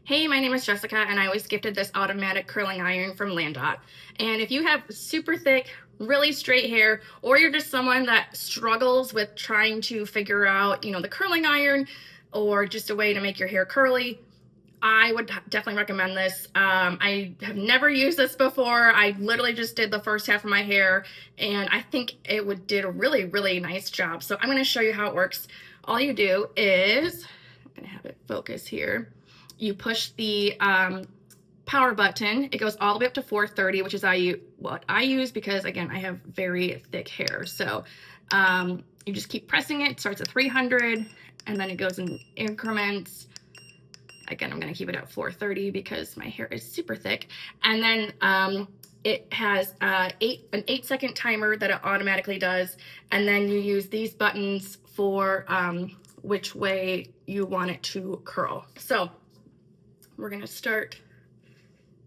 Hey, my name is Jessica, and I was gifted this automatic curling iron from LANDOT. And if you have super thick, really straight hair, or you're just someone that struggles with trying to figure out, the curling iron, or just a way to make your hair curly, I would definitely recommend this. I have never used this before. I literally just did the first half of my hair, and I think it did a really, really nice job. So I'm going to show you how it works. All you do is, I'm going to have it focus here. You push the power button. It goes all the way up to 430, which is what I use because, again, I have very thick hair. So you just keep pressing it. It starts at 300, and then it goes in increments. Again, I'm going to keep it at 430 because my hair is super thick. And then it has an 8-second timer that it automatically does. And then you use these buttons for which way you want it to curl. So we're going to start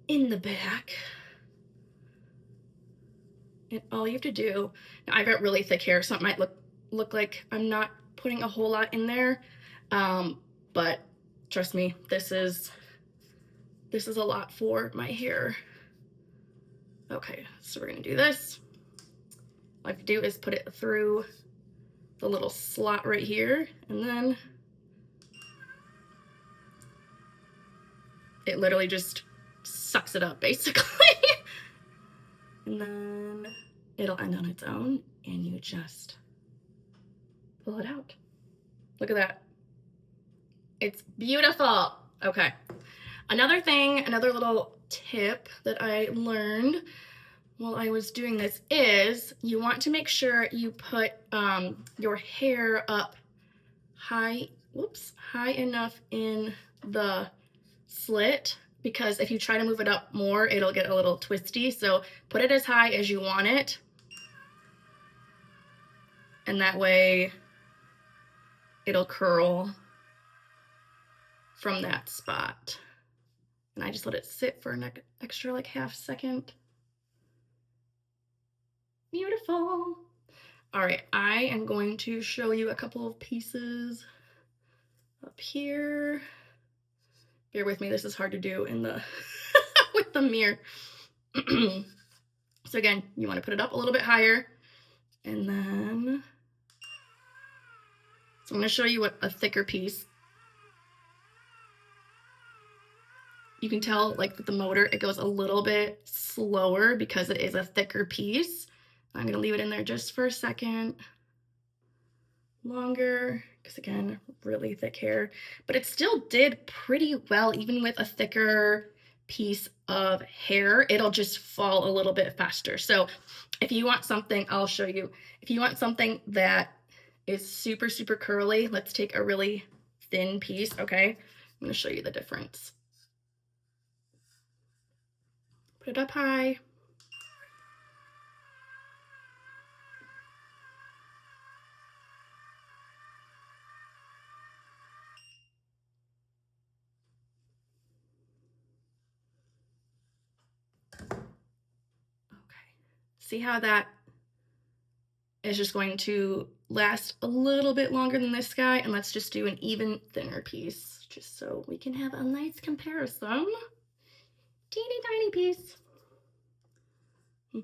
in the back. And all you have to do, now I've got really thick hair, so it might look like I'm not putting a whole lot in there. But trust me, this is a lot for my hair. Okay, so we're gonna do this. All I have to do is put it through the little slot right here, and then it literally just sucks it up, basically. And then it'll end on its own, and you just pull it out. Look at that. It's beautiful. Okay. Another little tip that I learned while I was doing this is you want to make sure you put your hair up high enough in the slit, because if you try to move it up more, it'll get a little twisty. So put it as high as you want it, and that way it'll curl from that spot. And I just let it sit for an extra like half second. Beautiful. All right, I am going to show you a couple of pieces up here. Bear with me, this is hard to do in the with the mirror. So again, you want to put it up a little bit higher, and then so I'm going to show you a thicker piece. You can tell, like, with the motor, it goes a little bit slower because it is a thicker piece. I'm going to leave it in there just for a second longer because, again, really thick hair. But it still did pretty well, even with a thicker piece of hair. It'll just fall a little bit faster. So if you want something, I'll show you. If you want something that is super, super curly, let's take a really thin piece, okay? I'm going to show you the difference. Put it up high. Okay. See how that is just going to last a little bit longer than this guy? And let's just do an even thinner piece, just so we can have a nice comparison. Teeny tiny piece. Okay.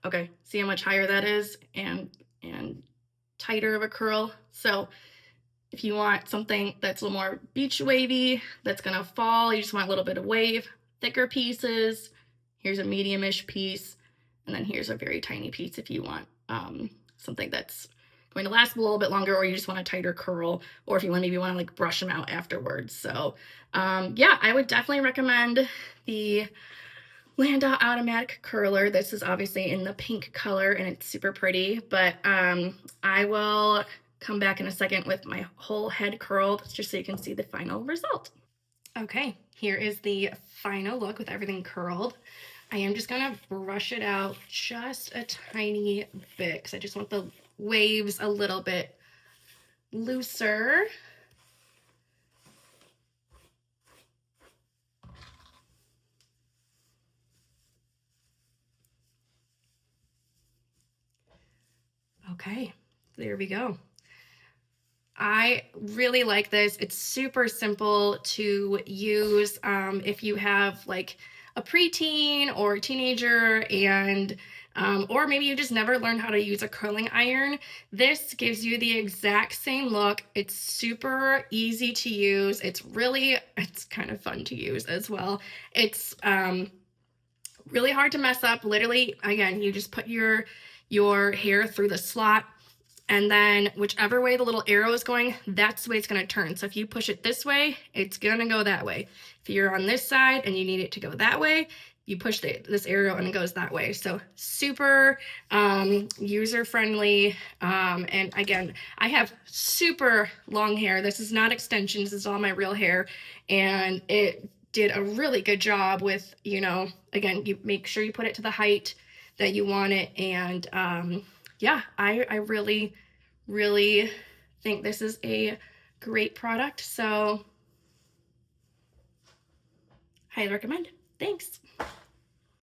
Okay, see how much higher that is and tighter of a curl. So if you want something that's a little more beach wavy, that's gonna fall, you just want a little bit of wave, thicker pieces. Here's a medium-ish piece, and then here's a very tiny piece if you want something that's going to last a little bit longer, or you just want a tighter curl, or if you maybe want to like brush them out afterwards. So yeah, I would definitely recommend the LANDOT Automatic Curler. This is obviously in the pink color and it's super pretty, but I will come back in a second with my whole head curled just so you can see the final result. Okay, here is the final look with everything curled. I am just gonna brush it out just a tiny bit because I just want the waves a little bit looser. Okay, there we go. I really like this. It's super simple to use if you have like a preteen or a teenager and or maybe you just never learned how to use a curling iron. This gives you the exact same look. It's super easy to use. It's kind of fun to use as well. It's really hard to mess up. Literally, again, you just put your hair through the slot, and then whichever way the little arrow is going, that's the way it's going to turn. So if you push it this way, it's going to go that way. If you're on this side and you need it to go that way, you push this arrow and it goes that way. So super user friendly. And again, I have super long hair. This is not extensions. This is all my real hair. And it did a really good job with, again, you make sure you put it to the height that you want it. And yeah, I really, really think this is a great product. So highly recommend. Thanks.